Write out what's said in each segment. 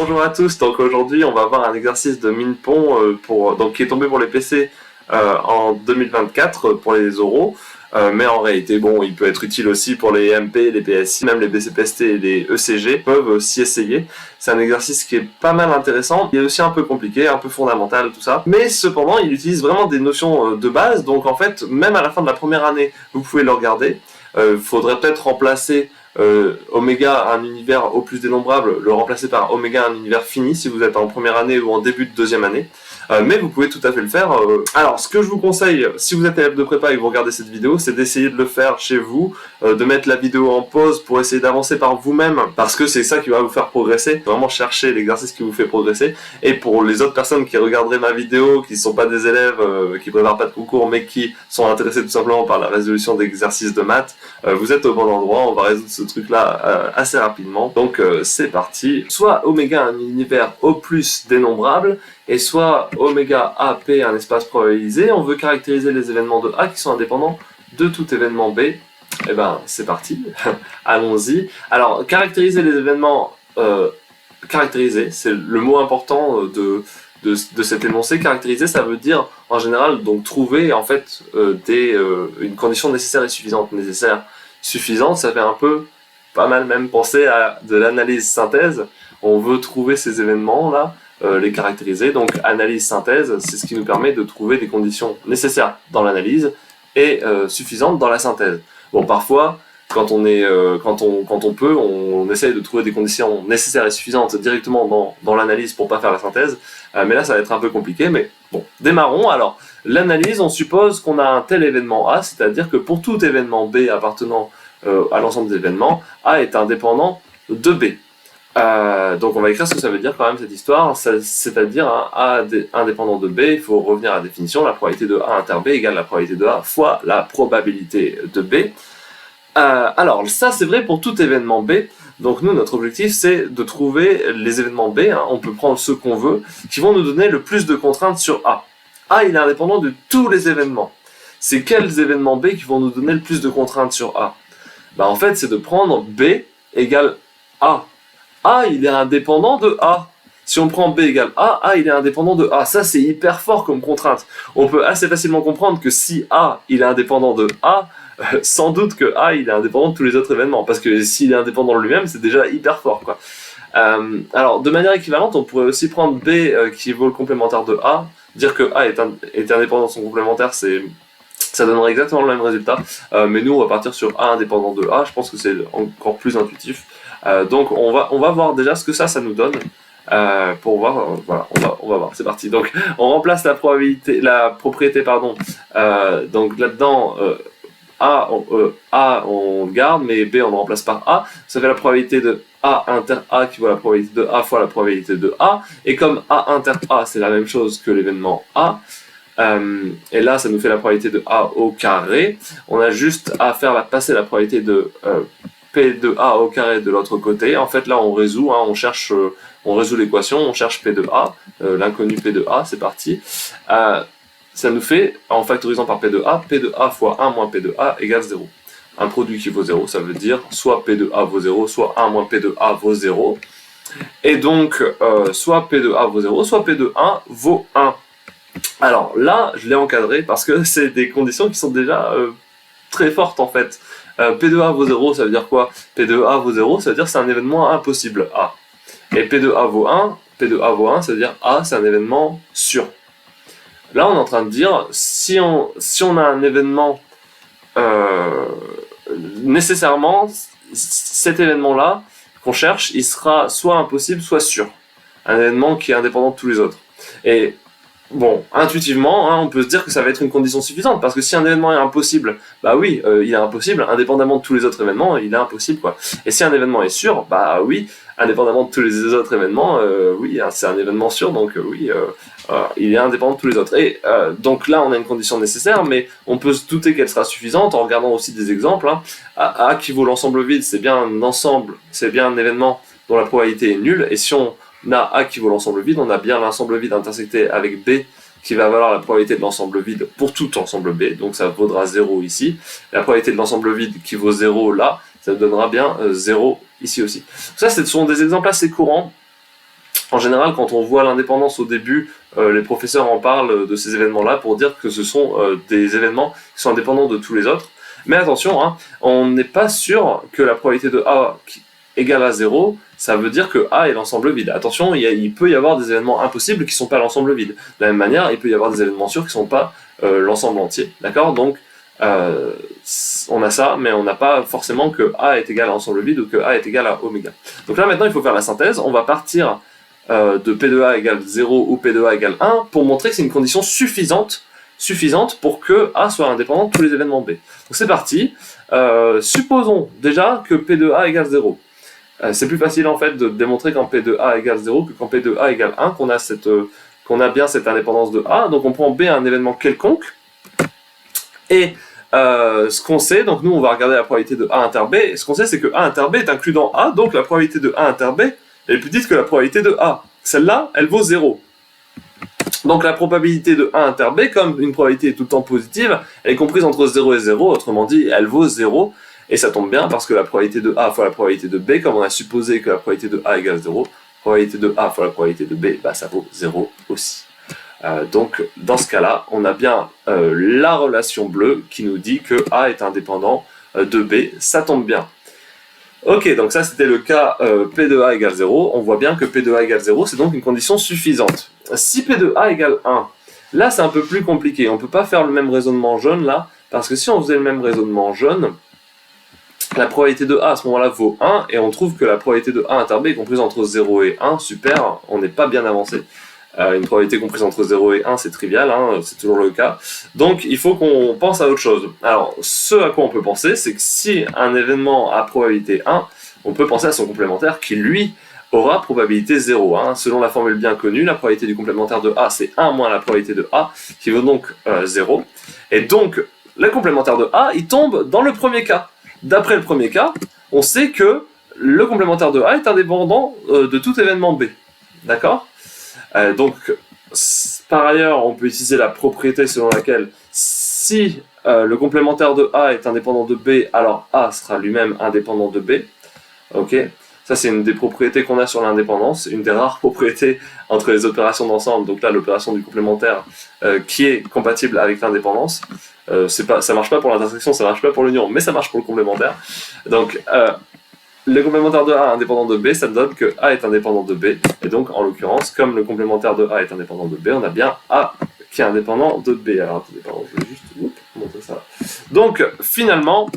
Bonjour à tous, donc aujourd'hui on va voir un exercice de Minpon qui est tombé pour les PC en 2024 pour les oraux, mais en réalité bon il peut être utile aussi pour les MP, les PSI, même les BCPST et les ECG peuvent aussi essayer. C'est un exercice qui est pas mal intéressant, il est aussi un peu compliqué, un peu fondamental tout ça, mais cependant il utilise vraiment des notions de base, donc en fait même à la fin de la première année vous pouvez le regarder. Faudrait peut-être remplacer Oméga un univers au plus dénombrable, le remplacer par Oméga un univers fini si vous êtes en première année ou en début de deuxième année. Mais vous pouvez tout à fait le faire. Alors, ce que je vous conseille, si vous êtes élève de prépa et que vous regardez cette vidéo, c'est d'essayer de le faire chez vous, de mettre la vidéo en pause pour essayer d'avancer par vous-même, parce que c'est ça qui va vous faire progresser. Vraiment chercher l'exercice qui vous fait progresser. Et pour les autres personnes qui regarderaient ma vidéo, qui ne sont pas des élèves, qui ne préparent pas de concours, mais qui sont intéressés tout simplement par la résolution d'exercices de maths, vous êtes au bon endroit. On va résoudre ce truc-là assez rapidement. Donc, c'est parti. Soit Oméga un univers au plus dénombrable, et soit Oméga AP un espace probabilisé. On veut caractériser les événements de A qui sont indépendants de tout événement B. Et ben c'est parti, allons-y. Alors caractériser les événements, caractériser, c'est le mot important de cet énoncé. Caractériser, ça veut dire en général donc trouver en fait une condition nécessaire et suffisante. Nécessaire, suffisante, ça fait un peu pas mal même penser à de l'analyse synthèse. On veut trouver ces événements là. Les caractériser. Donc analyse synthèse, c'est ce qui nous permet de trouver des conditions nécessaires dans l'analyse et suffisantes dans la synthèse. Bon, parfois, quand on peut, on essaye de trouver des conditions nécessaires et suffisantes directement dans l'analyse pour pas faire la synthèse, mais là ça va être un peu compliqué, mais bon, démarrons. Alors, l'analyse, on suppose qu'on a un tel événement A, c'est-à-dire que pour tout événement B appartenant à l'ensemble des événements, A est indépendant de B. Donc on va écrire ce que ça veut dire quand même cette histoire, c'est-à-dire A indépendant de B, il faut revenir à la définition, la probabilité de A inter B égale la probabilité de A fois la probabilité de B. Alors ça c'est vrai pour tout événement B, donc nous notre objectif c'est de trouver les événements B, on peut prendre ceux qu'on veut, qui vont nous donner le plus de contraintes sur A. A il est indépendant de tous les événements. C'est quels événements B qui vont nous donner le plus de contraintes sur A? En fait c'est de prendre B égale A. A, il est indépendant de A. Si on prend B égale A, il est indépendant de A. Ça, c'est hyper fort comme contrainte. On peut assez facilement comprendre que si A, il est indépendant de A, sans doute que A, il est indépendant de tous les autres événements. Parce que s'il est indépendant de lui-même, c'est déjà hyper fort, quoi. Alors, de manière équivalente, on pourrait aussi prendre B qui vaut le complémentaire de A. Dire que A est indépendant de son complémentaire, ça donnerait exactement le même résultat. Mais nous, on va partir sur A indépendant de A. Je pense que c'est encore plus intuitif. Donc on va voir déjà ce que ça nous donne pour voir, voilà, on va voir, c'est parti. Donc on remplace la propriété, donc là-dedans A on garde, mais B on le remplace par A, ça fait la probabilité de A inter A qui vaut la probabilité de A fois la probabilité de A, et comme A inter A c'est la même chose que l'événement A, et là ça nous fait la probabilité de A au carré, on a juste à faire passer la probabilité de P de A au carré de l'autre côté. En fait là on résout, on résout l'équation, on cherche P de A, l'inconnu P de A, c'est parti. Ça nous fait, en factorisant par P de A fois 1 moins P de A égale 0. Un produit qui vaut 0, ça veut dire soit P de A vaut 0, soit 1 moins P de A vaut 0. Et donc, soit P de A vaut 0, soit P de 1 vaut 1. Alors là, je l'ai encadré parce que c'est des conditions qui sont déjà très fortes en fait. P de A vaut 0, ça veut dire quoi? P de A vaut 0, ça veut dire que c'est un événement impossible, A. Et P de A vaut 1, ça veut dire A, c'est un événement sûr. Là, on est en train de dire, si on a un événement, nécessairement, cet événement-là qu'on cherche, il sera soit impossible, soit sûr. Un événement qui est indépendant de tous les autres. Et bon, intuitivement, on peut se dire que ça va être une condition suffisante, parce que si un événement est impossible, bah oui, il est impossible, indépendamment de tous les autres événements, il est impossible, quoi. Et si un événement est sûr, bah oui, indépendamment de tous les autres événements, oui, c'est un événement sûr, donc oui, il est indépendant de tous les autres. Et donc là, on a une condition nécessaire, mais on peut se douter qu'elle sera suffisante en regardant aussi des exemples. A qui vaut l'ensemble vide, c'est bien un ensemble, c'est bien un événement dont la probabilité est nulle, et si on a A qui vaut l'ensemble vide, on a bien l'ensemble vide intersecté avec B qui va valoir la probabilité de l'ensemble vide pour tout ensemble B, donc ça vaudra 0 ici. La probabilité de l'ensemble vide qui vaut 0 là, ça donnera bien 0 ici aussi. Ça, ce sont des exemples assez courants En général, quand on voit l'indépendance au début, les professeurs en parlent de ces événements-là pour dire que ce sont des événements qui sont indépendants de tous les autres. Mais attention, hein, on n'est pas sûr que la probabilité de A égale à 0, ça veut dire que A est l'ensemble vide. Attention, il peut y avoir des événements impossibles qui ne sont pas l'ensemble vide. De la même manière, il peut y avoir des événements sûrs qui ne sont pas l'ensemble entier. D'accord? Donc, on a ça, mais on n'a pas forcément que A est égal à ensemble vide ou que A est égal à oméga. Donc là, maintenant, il faut faire la synthèse. On va partir de P de A égale 0 ou P de A égale 1 pour montrer que c'est une condition suffisante pour que A soit indépendant de tous les événements B. Donc c'est parti. Supposons déjà que P de A égale 0. C'est plus facile en fait de démontrer quand P de A égale 0 que quand P de A égale 1 qu'on a bien cette indépendance de A. Donc on prend B un événement quelconque. Et ce qu'on sait, donc nous on va regarder la probabilité de A inter B, et ce qu'on sait c'est que A inter B est inclus dans A, donc la probabilité de A inter B elle est plus petite que la probabilité de A. Celle-là, elle vaut 0. Donc la probabilité de A inter B, comme une probabilité est tout le temps positive, elle est comprise entre 0 et 0, autrement dit, elle vaut 0, et ça tombe bien parce que la probabilité de A fois la probabilité de B, comme on a supposé que la probabilité de A égale 0, la probabilité de A fois la probabilité de B, bah, ça vaut 0 aussi. Donc dans ce cas-là, on a bien la relation bleue qui nous dit que A est indépendant de B, ça tombe bien. Ok, donc ça c'était le cas P de A égale 0, on voit bien que P de A égale 0, c'est donc une condition suffisante. Si P de A égale 1, là c'est un peu plus compliqué, on ne peut pas faire le même raisonnement jaune là, parce que si on faisait le même raisonnement jaune, la probabilité de A à ce moment-là vaut 1, et on trouve que la probabilité de A inter B est comprise entre 0 et 1, super, on n'est pas bien avancé. Une probabilité comprise entre 0 et 1, c'est trivial, hein, c'est toujours le cas. Donc il faut qu'on pense à autre chose. Alors, ce à quoi on peut penser, c'est que si un événement a probabilité 1, on peut penser à son complémentaire qui, lui, aura probabilité 0. Hein. Selon la formule bien connue, la probabilité du complémentaire de A, c'est 1 moins la probabilité de A, qui vaut donc 0. Et donc, le complémentaire de A, il tombe dans le premier cas. D'après le premier cas, on sait que le complémentaire de A est indépendant de tout événement B. D'accord ? Donc, par ailleurs, on peut utiliser la propriété selon laquelle si le complémentaire de A est indépendant de B, alors A sera lui-même indépendant de B. Ok, ça c'est une des propriétés qu'on a sur l'indépendance, une des rares propriétés entre les opérations d'ensemble. Donc là, l'opération du complémentaire qui est compatible avec l'indépendance. Ça marche pas pour l'intersection, ça marche pas pour l'union, mais ça marche pour le complémentaire. Donc le complémentaire de A indépendant de B, ça donne que A est indépendant de B. Et donc, en l'occurrence, comme le complémentaire de A est indépendant de B, on a bien A qui est indépendant de B. Alors, attendez, pardon, je vais juste montrer ça. Donc, finalement,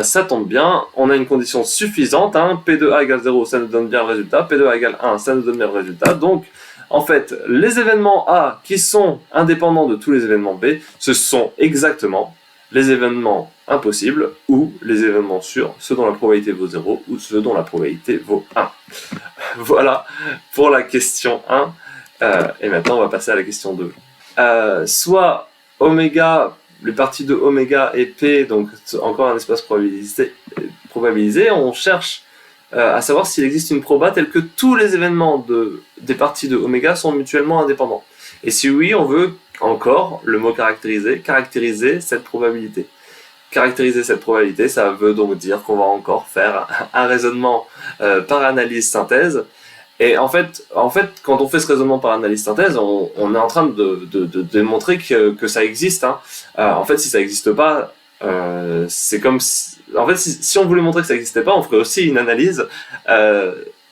ça tombe bien. On a une condition suffisante. Hein. P de A égale 0, ça nous donne bien le résultat. P de A égale 1, ça nous donne bien le résultat. Donc, en fait, les événements A qui sont indépendants de tous les événements B, ce sont exactement les événements impossibles ou les événements sûrs, ceux dont la probabilité vaut 0 ou ceux dont la probabilité vaut 1. Voilà pour la question 1. Et maintenant, on va passer à la question 2. Soit oméga, les parties de oméga et P, donc encore un espace probabilisé, on cherche à savoir s'il existe une proba telle que tous les événements des parties de oméga sont mutuellement indépendants. Et si oui, on veut encore, le mot caractériser cette probabilité. Caractériser cette probabilité, ça veut donc dire qu'on va encore faire un raisonnement par analyse-synthèse. Et en fait, quand on fait ce raisonnement par analyse-synthèse, on est en train de démontrer que ça existe. Hein. En fait, si ça n'existe pas, c'est comme si on voulait montrer que ça n'existait pas, on ferait aussi une analyse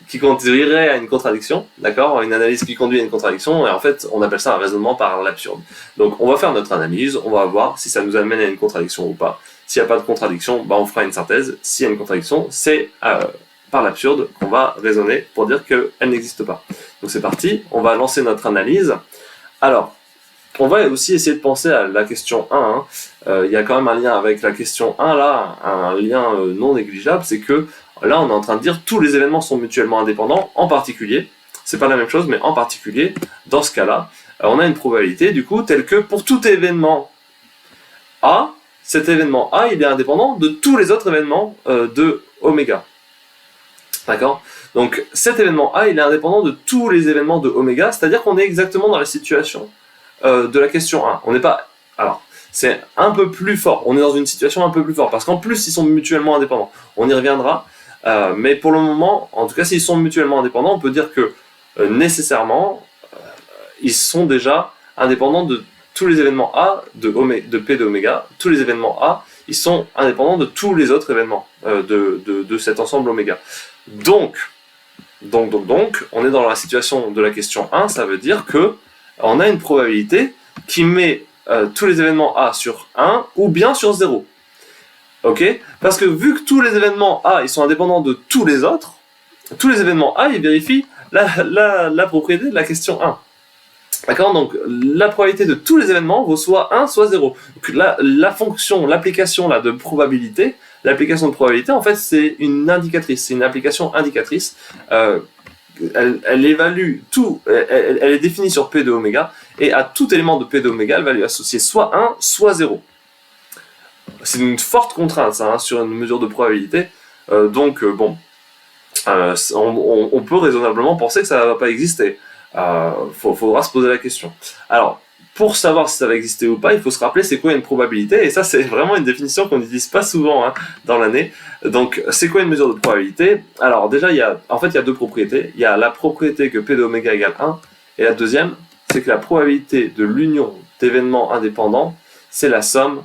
qui conduirait à une contradiction, d'accord ? Une analyse qui conduit à une contradiction, et en fait, on appelle ça un raisonnement par l'absurde. Donc, on va faire notre analyse, on va voir si ça nous amène à une contradiction ou pas. S'il n'y a pas de contradiction, bah, on fera une synthèse. S'il y a une contradiction, c'est par l'absurde qu'on va raisonner pour dire qu'elle n'existe pas. Donc, c'est parti, on va lancer notre analyse. Alors, on va aussi essayer de penser à la question 1. Hein. Y a quand même un lien avec la question 1, là, un lien non négligeable, c'est que là, on est en train de dire tous les événements sont mutuellement indépendants, en particulier, c'est pas la même chose, mais en particulier, dans ce cas-là, on a une probabilité, du coup, telle que pour tout événement A, cet événement A, il est indépendant de tous les autres événements de oméga. D'accord ? Donc, cet événement A, il est indépendant de tous les événements de oméga, c'est-à-dire qu'on est exactement dans la situation de la question 1. On n'est pas... Alors, c'est un peu plus fort, on est dans une situation un peu plus forte, parce qu'en plus, ils sont mutuellement indépendants. On y reviendra. Mais pour le moment, en tout cas s'ils sont mutuellement indépendants, on peut dire que nécessairement, ils sont déjà indépendants de tous les événements A de P de oméga. Tous les événements A, ils sont indépendants de tous les autres événements de cet ensemble oméga. Donc, on est dans la situation de la question 1, ça veut dire que on a une probabilité qui met tous les événements A sur 1 ou bien sur 0. Ok ? Parce que vu que tous les événements A ils sont indépendants de tous les autres, tous les événements A ils vérifient la propriété de la question 1. D'accord ? Donc la probabilité de tous les événements vaut soit 1 soit 0. Donc la fonction, l'application là, de probabilité, l'application de probabilité en fait c'est une indicatrice, c'est une application indicatrice. Elle évalue tout, elle est définie sur P de oméga, et à tout élément de P de oméga, elle va lui associer soit 1, soit 0. C'est une forte contrainte, ça, sur une mesure de probabilité. On peut raisonnablement penser que ça ne va pas exister. Faudra se poser la question. Alors, pour savoir si ça va exister ou pas, il faut se rappeler c'est quoi une probabilité, et ça c'est vraiment une définition qu'on n'utilise pas souvent dans l'année. Donc c'est quoi une mesure de probabilité? Alors déjà il y a deux propriétés. Il y a la propriété que P de oméga égale 1, et la deuxième c'est que la probabilité de l'union d'événements indépendants c'est la somme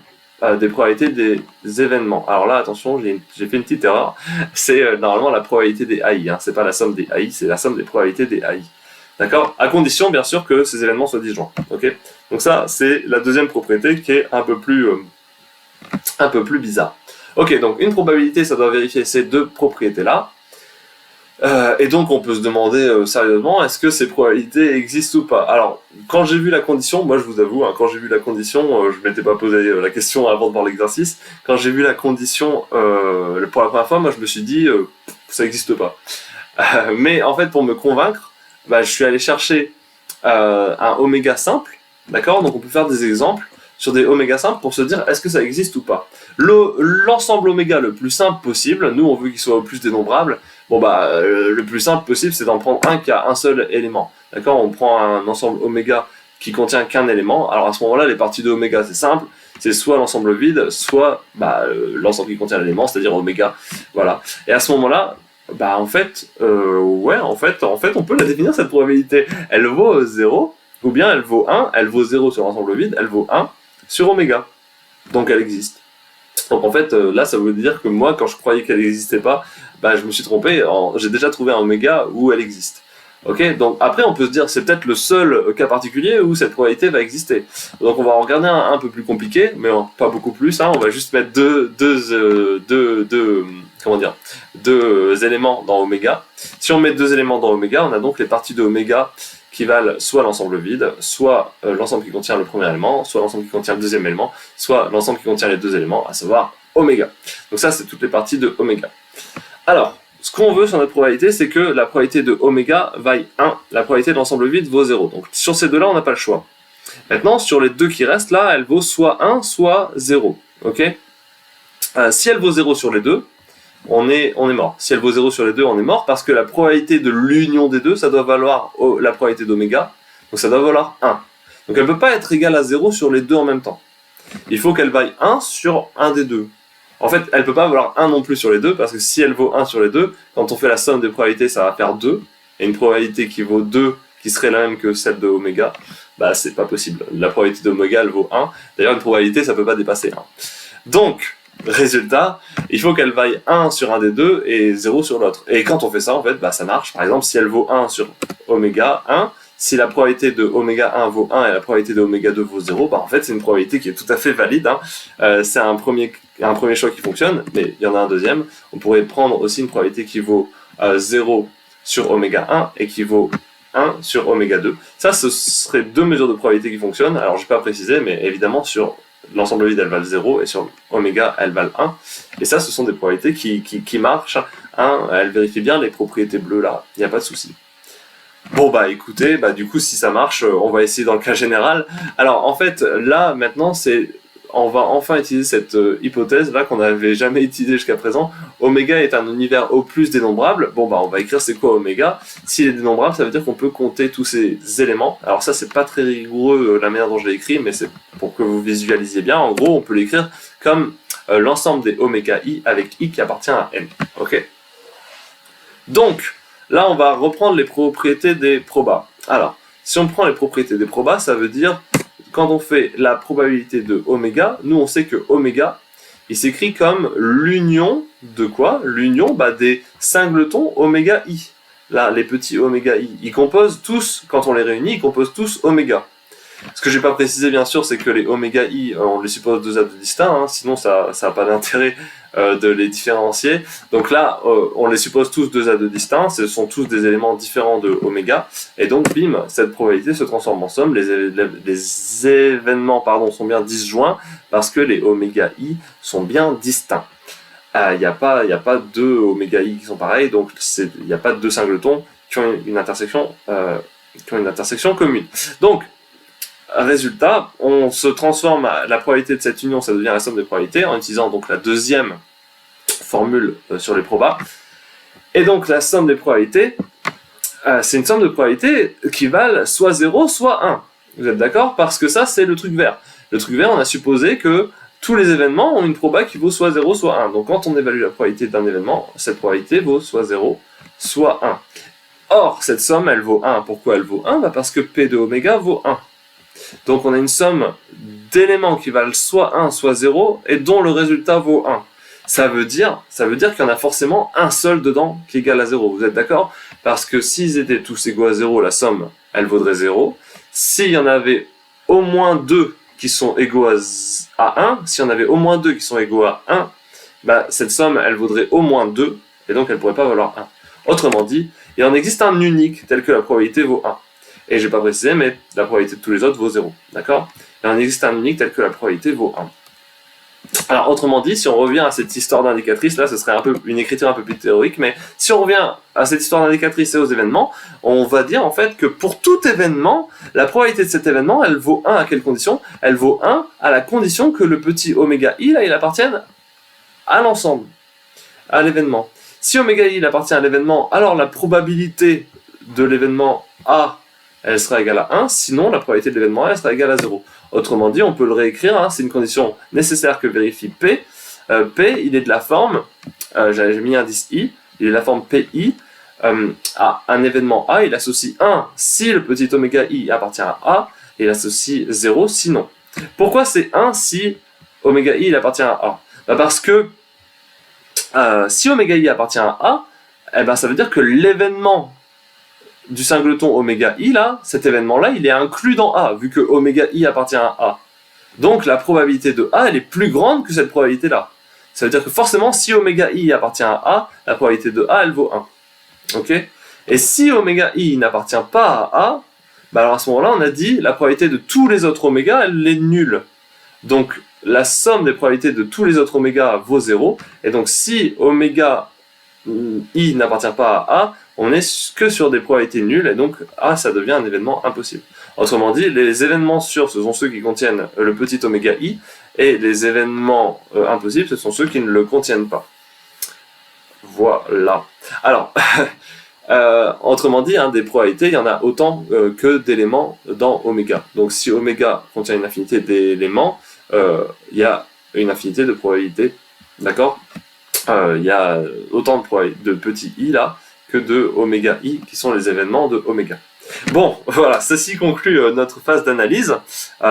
des probabilités des événements. Alors là attention, j'ai fait une petite erreur, c'est normalement la probabilité des AI, c'est pas la somme des AI, c'est la somme des probabilités des AI. D'accord ? À condition, bien sûr, que ces événements soient disjoints. Ok ? Donc ça, c'est la deuxième propriété qui est un peu plus bizarre. Ok, donc une probabilité, ça doit vérifier ces deux propriétés-là. Et donc, on peut se demander sérieusement, est-ce que ces probabilités existent ou pas ? Alors, quand j'ai vu la condition, moi je vous avoue, quand j'ai vu la condition, je m'étais pas posé la question avant de voir l'exercice. Quand j'ai vu la condition pour la première fois, moi je me suis dit, ça n'existe pas. Mais en fait, pour me convaincre, je suis allé chercher un oméga simple, d'accord ? Donc on peut faire des exemples sur des oméga simples pour se dire est-ce que ça existe ou pas. L'ensemble oméga le plus simple possible, nous on veut qu'il soit au plus dénombrable, le plus simple possible c'est d'en prendre un qui a un seul élément, d'accord ? On prend un ensemble oméga qui contient qu'un élément, alors à ce moment-là les parties de oméga c'est simple, c'est soit l'ensemble vide, soit l'ensemble qui contient l'élément, c'est-à-dire oméga, voilà. Et à ce moment-là, on peut la définir cette probabilité. Elle vaut 0, ou bien elle vaut 1, elle vaut 0 sur l'ensemble vide, elle vaut 1 sur oméga. Donc elle existe. Donc en fait, là ça veut dire que moi, quand je croyais qu'elle n'existait pas, je me suis trompé, j'ai déjà trouvé un oméga où elle existe. Ok, donc après on peut se dire c'est peut-être le seul cas particulier où cette probabilité va exister. Donc on va en regarder un peu plus compliqué, mais pas beaucoup plus. On va juste mettre deux éléments dans oméga. Si on met deux éléments dans oméga, on a donc les parties de oméga qui valent soit l'ensemble vide, soit l'ensemble qui contient le premier élément, soit l'ensemble qui contient le deuxième élément, soit l'ensemble qui contient les deux éléments, à savoir oméga. Donc ça c'est toutes les parties de oméga. Alors, ce qu'on veut sur notre probabilité, c'est que la probabilité de oméga vaille 1, la probabilité de l'ensemble vide vaut 0. Donc sur ces deux-là, on n'a pas le choix. Maintenant, sur les deux qui restent, là, elle vaut soit 1, soit 0. Ok ? Si elle vaut 0 sur les deux, on est mort. Si elle vaut 0 sur les deux, on est mort, parce que la probabilité de l'union des deux, ça doit valoir la probabilité d'oméga, donc ça doit valoir 1. Donc elle ne peut pas être égale à 0 sur les deux en même temps. Il faut qu'elle vaille 1 sur un des deux. En fait, elle ne peut pas valoir 1 non plus sur les deux, parce que si elle vaut 1 sur les deux, quand on fait la somme des probabilités, ça va faire 2. Et une probabilité qui vaut 2, qui serait la même que celle de oméga, c'est pas possible. La probabilité d'oméga, elle vaut 1. D'ailleurs, une probabilité, ça ne peut pas dépasser 1. Donc, résultat, il faut qu'elle vaille 1 sur un des deux et 0 sur l'autre. Et quand on fait ça, en fait, ça marche. Par exemple, si elle vaut 1 sur oméga 1, si la probabilité de oméga 1 vaut 1 et la probabilité de oméga 2 vaut 0, en fait, c'est une probabilité qui est tout à fait valide. C'est un premier choix qui fonctionne, mais il y en a un deuxième. On pourrait prendre aussi une probabilité qui vaut 0 sur oméga 1 et qui vaut 1 sur oméga 2. Ça, ce serait deux mesures de probabilité qui fonctionnent. Alors, je ne vais pas préciser, mais évidemment, sur l'ensemble vide, elles valent 0, et sur oméga, elles valent 1. Et ça, ce sont des probabilités qui marchent. Elles vérifient bien les propriétés bleues, là. Il n'y a pas de souci. Bon, écoutez, du coup, si ça marche, on va essayer dans le cas général. Alors, en fait, là, maintenant, on va enfin utiliser cette hypothèse là qu'on n'avait jamais utilisée jusqu'à présent. Oméga est un univers au plus dénombrable. Bon, on va écrire c'est quoi oméga. S'il est dénombrable, ça veut dire qu'on peut compter tous ces éléments. Alors ça, c'est pas très rigoureux la manière dont je l'ai écrit, mais c'est pour que vous visualisiez bien. En gros, on peut l'écrire comme l'ensemble des oméga i avec i qui appartient à n. Ok. Donc, là, on va reprendre les propriétés des probas. Alors, si on prend les propriétés des probas, ça veut dire, quand on fait la probabilité de oméga, nous, on sait que oméga, il s'écrit comme l'union de quoi? L'union des singletons oméga i. Là, les petits oméga i, ils composent tous, quand on les réunit, ils composent tous oméga. Ce que j'ai pas précisé, bien sûr, c'est que les oméga i, on les suppose deux atomes distincts, hein, sinon ça n'a pas d'intérêt de les différencier. Donc là, on les suppose tous deux atomes distincts, ce sont tous des éléments différents de oméga, et donc, bim, cette probabilité se transforme en somme. Les événements sont bien disjoints, parce que les oméga i sont bien distincts. Il n'y a pas deux oméga i qui sont pareils, donc il n'y a pas deux singletons qui ont une intersection commune. Donc, résultat, on se transforme la probabilité de cette union, ça devient la somme des probabilités, en utilisant donc la deuxième formule sur les probas. Et donc la somme des probabilités, c'est une somme de probabilités qui valent soit 0, soit 1. Vous êtes d'accord? Parce que ça, c'est le truc vert. Le truc vert, on a supposé que tous les événements ont une proba qui vaut soit 0, soit 1. Donc quand on évalue la probabilité d'un événement, cette probabilité vaut soit 0, soit 1. Or, cette somme, elle vaut 1. Pourquoi elle vaut 1? Parce que P de oméga vaut 1. Donc on a une somme d'éléments qui valent soit 1, soit 0, et dont le résultat vaut 1. Ça veut dire qu'il y en a forcément un seul dedans qui est égal à 0. Vous êtes d'accord? Parce que s'ils étaient tous égaux à 0, la somme, elle vaudrait 0. S'il y en avait au moins 2 qui sont égaux à 1, s'il y en avait au moins 2 qui sont égaux à 1, cette somme, elle vaudrait au moins 2, et donc elle ne pourrait pas valoir 1. Autrement dit, il en existe un unique, tel que la probabilité vaut 1. Et je n'ai pas précisé, mais la probabilité de tous les autres vaut 0. D'accord? Il en existe un unique tel que la probabilité vaut 1. Alors, autrement dit, si on revient à cette histoire d'indicatrice, là, ce serait une écriture un peu plus théorique, mais si on revient à cette histoire d'indicatrice et aux événements, on va dire en fait que pour tout événement, la probabilité de cet événement, elle vaut 1 à quelle condition? Elle vaut 1 à la condition que le petit oméga i, là, il appartienne à l'ensemble, à l'événement. Si oméga i, il appartient à l'événement, alors la probabilité de l'événement A, elle sera égale à 1, sinon la probabilité de l'événement A, elle sera égale à 0. Autrement dit, on peut le réécrire, c'est une condition nécessaire que vérifie P. P, il est de la forme, j'ai mis un indice I, il est de la forme PI, à un événement A, il associe 1 si le petit oméga I appartient à A, et il associe 0 sinon. Pourquoi c'est 1 si oméga I il appartient à A? Parce que si oméga I appartient à A, ça veut dire que l'événement du singleton oméga i, là, cet événement-là, il est inclus dans A, vu que oméga i appartient à A. Donc la probabilité de A, elle est plus grande que cette probabilité-là. Ça veut dire que forcément, si oméga i appartient à A, la probabilité de A, elle vaut 1. Ok? Et si oméga i n'appartient pas à A, alors à ce moment-là, on a dit la probabilité de tous les autres oméga, elle est nulle. Donc la somme des probabilités de tous les autres oméga vaut 0. Et donc si oméga i n'appartient pas à A, on est que sur des probabilités nulles, et donc A, ça devient un événement impossible. Autrement dit, les événements sûrs, ce sont ceux qui contiennent le petit oméga i, et les événements impossibles, ce sont ceux qui ne le contiennent pas. Voilà. Alors, autrement dit, des probabilités, il y en a autant que d'éléments dans oméga. Donc si oméga contient une infinité d'éléments, il y a une infinité de probabilités. D'accord? Il y a autant de petits i là que de oméga i qui sont les événements de oméga. Bon, voilà, ceci conclut notre phase d'analyse.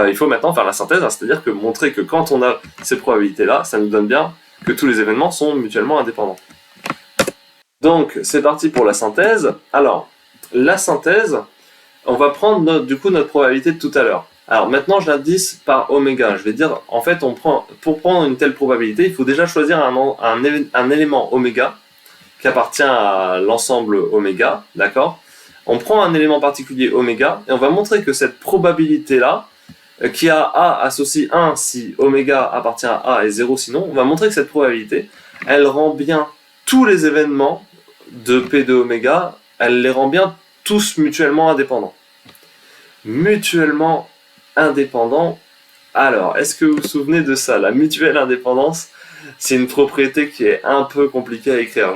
Il faut maintenant faire la synthèse, c'est-à-dire que montrer que quand on a ces probabilités-là, ça nous donne bien que tous les événements sont mutuellement indépendants. Donc, c'est parti pour la synthèse. Alors, la synthèse, on va prendre du coup notre probabilité de tout à l'heure. Alors maintenant, je l'indice par oméga. Je vais dire, en fait, pour prendre une telle probabilité, il faut déjà choisir un élément oméga qui appartient à l'ensemble oméga, d'accord? On prend un élément particulier oméga et on va montrer que cette probabilité-là, qui a A associe 1 si oméga appartient à A et 0 sinon, on va montrer que cette probabilité, elle rend bien tous les événements de P de oméga, elle les rend bien tous mutuellement indépendants. Mutuellement indépendants. Alors, est-ce que vous vous souvenez de ça? La mutuelle indépendance, c'est une propriété qui est un peu compliquée à écrire.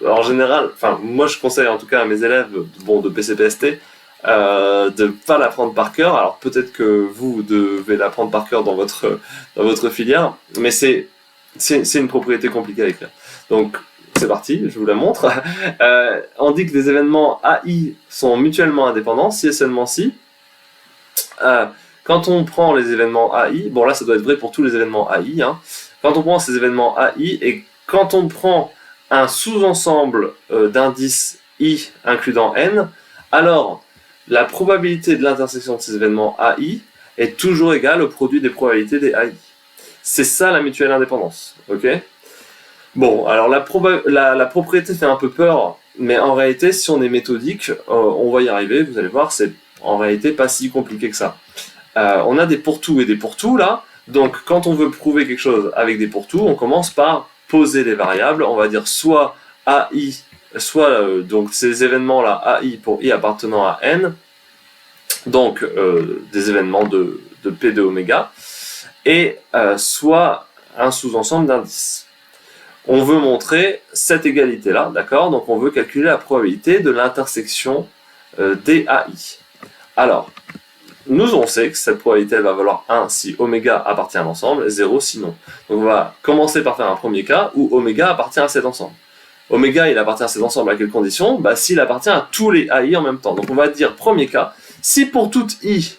En général, moi je conseille en tout cas à mes élèves de PCPST de pas l'apprendre par cœur. Alors peut-être que vous devez l'apprendre par cœur dans votre filière, mais c'est une propriété compliquée à écrire. Donc c'est parti, je vous la montre. On dit que les événements AI sont mutuellement indépendants si et seulement si. Quand on prend les événements AI, bon là ça doit être vrai pour tous les événements AI, hein. Quand on prend ces événements AI et quand on prend un sous-ensemble d'indices I includant N, alors la probabilité de l'intersection de ces événements AI est toujours égale au produit des probabilités des AI. C'est ça la mutuelle indépendance, ok? Bon, alors la propriété fait un peu peur, mais en réalité, si on est méthodique, on va y arriver, vous allez voir, c'est en réalité pas si compliqué que ça. On a des pour-tout et des pour-tout là, donc quand on veut prouver quelque chose avec des pour-tout, on commence par poser les variables, on va dire soit AI, soit donc ces événements là, AI pour I appartenant à N, donc des événements de P de oméga, et soit un sous-ensemble d'indices. On veut montrer cette égalité-là, d'accord? Donc on veut calculer la probabilité de l'intersection des AI. Alors, nous on sait que cette probabilité elle va valoir 1 si oméga appartient à l'ensemble, 0 sinon. Donc on va commencer par faire un premier cas où oméga appartient à cet ensemble. Oméga il appartient à cet ensemble à quelles conditions? Bah s'il appartient à tous les AI en même temps. Donc on va dire premier cas, si pour toute I,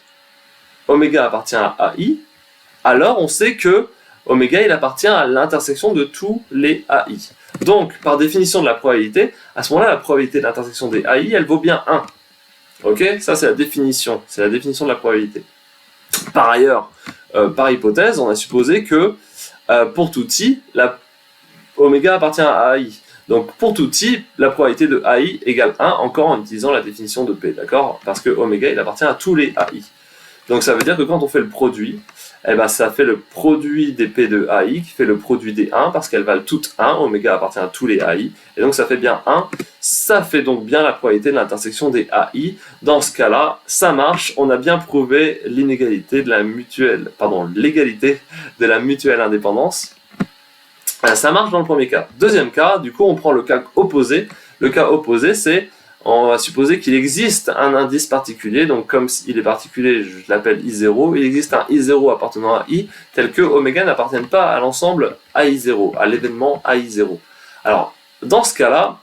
oméga appartient à AI, alors on sait que oméga il appartient à l'intersection de tous les AI. Donc par définition de la probabilité, à ce moment-là la probabilité de l'intersection des AI elle vaut bien 1. Ok, ça c'est la définition de la probabilité. Par ailleurs, par hypothèse, on a supposé que pour tout i, oméga appartient à AI. Donc pour tout i, la probabilité de AI égale 1, encore en utilisant la définition de P, d'accord? Parce que oméga il appartient à tous les AI. Donc ça veut dire que quand on fait le produit, eh ben, ça fait le produit des P de AI qui fait le produit des 1 parce qu'elles valent toutes 1, oméga appartient à tous les AI, et donc ça fait bien 1, ça fait donc bien la probabilité de l'intersection des AI. Dans ce cas-là, ça marche, on a bien prouvé l'égalité de la mutuelle indépendance. Ça marche dans le premier cas. Deuxième cas, du coup on prend le cas opposé. Le cas opposé c'est on va supposer qu'il existe un indice particulier, donc comme il est particulier, je l'appelle I0, il existe un I0 appartenant à I, tel que oméga n'appartienne pas à l'ensemble AI0, à l'événement AI0. Alors, dans ce cas-là,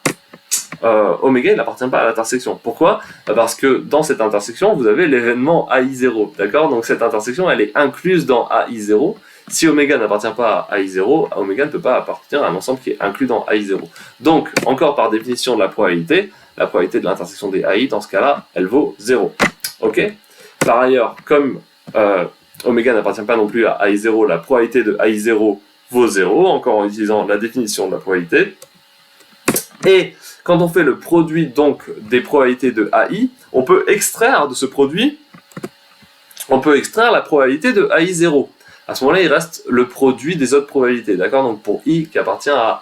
oméga il n'appartient pas à l'intersection. Pourquoi? Parce que dans cette intersection, vous avez l'événement AI0, d'accord? Donc cette intersection, elle est incluse dans AI0. Si oméga n'appartient pas à AI0, oméga ne peut pas appartenir à un ensemble qui est inclus dans AI0. Donc, encore par définition de la probabilité de l'intersection des AI, dans ce cas-là, elle vaut 0. Ok? Par ailleurs, comme oméga n'appartient pas non plus à AI0, la probabilité de AI0 vaut 0, encore en utilisant la définition de la probabilité. Et quand on fait le produit donc des probabilités de AI, on peut extraire de ce produit, on peut extraire la probabilité de AI0. À ce moment-là, il reste le produit des autres probabilités, d'accord? Donc pour I qui appartient à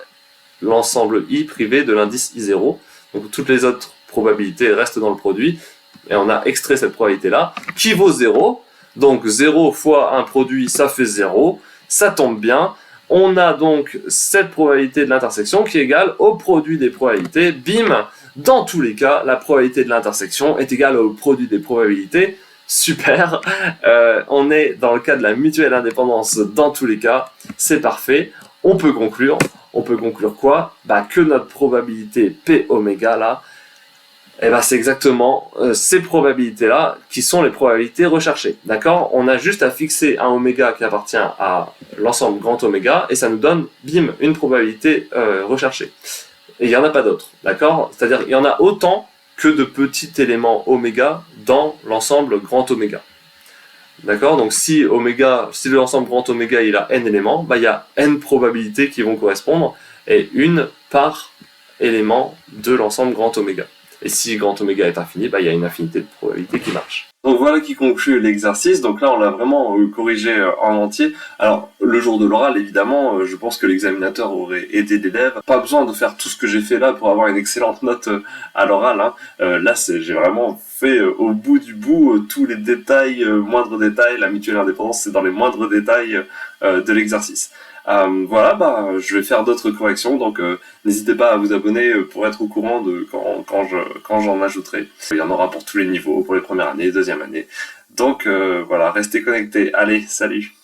l'ensemble I privé de l'indice I0, donc toutes les autres probabilités restent dans le produit, et on a extrait cette probabilité-là, qui vaut 0, donc 0 fois un produit, ça fait 0, ça tombe bien, on a donc cette probabilité de l'intersection qui est égale au produit des probabilités, bim, dans tous les cas, la probabilité de l'intersection est égale au produit des probabilités, super, on est dans le cas de la mutuelle indépendance dans tous les cas, c'est parfait, on peut conclure quoi? Bah, que notre probabilité P oméga là, eh ben, c'est exactement ces probabilités-là qui sont les probabilités recherchées. D'accord? On a juste à fixer un oméga qui appartient à l'ensemble grand oméga et ça nous donne, bim, une probabilité recherchée. Et il n'y en a pas d'autres. D'accord? C'est-à-dire il y en a autant que de petits éléments oméga dans l'ensemble grand oméga. D'accord? Donc si l'ensemble grand oméga il a n éléments, bah, il y a n probabilités qui vont correspondre et une par élément de l'ensemble grand oméga. Et si grand oméga est infini, bah, il y a une infinité de probabilités qui marchent. Donc voilà qui conclut l'exercice. Donc là, on l'a vraiment corrigé en entier. Alors, le jour de l'oral, évidemment, je pense que l'examinateur aurait aidé l'élève. Pas besoin de faire tout ce que j'ai fait là pour avoir une excellente note à l'oral. Hein. Là, j'ai vraiment fait au bout du bout tous les détails, moindres détails. La mutuelle indépendance, c'est dans les moindres détails de l'exercice. Voilà, bah, je vais faire d'autres corrections, donc n'hésitez pas à vous abonner pour être au courant de quand j'en ajouterai. Il y en aura pour tous les niveaux, pour les premières années, deuxième année. Donc voilà, restez connectés. Allez, salut!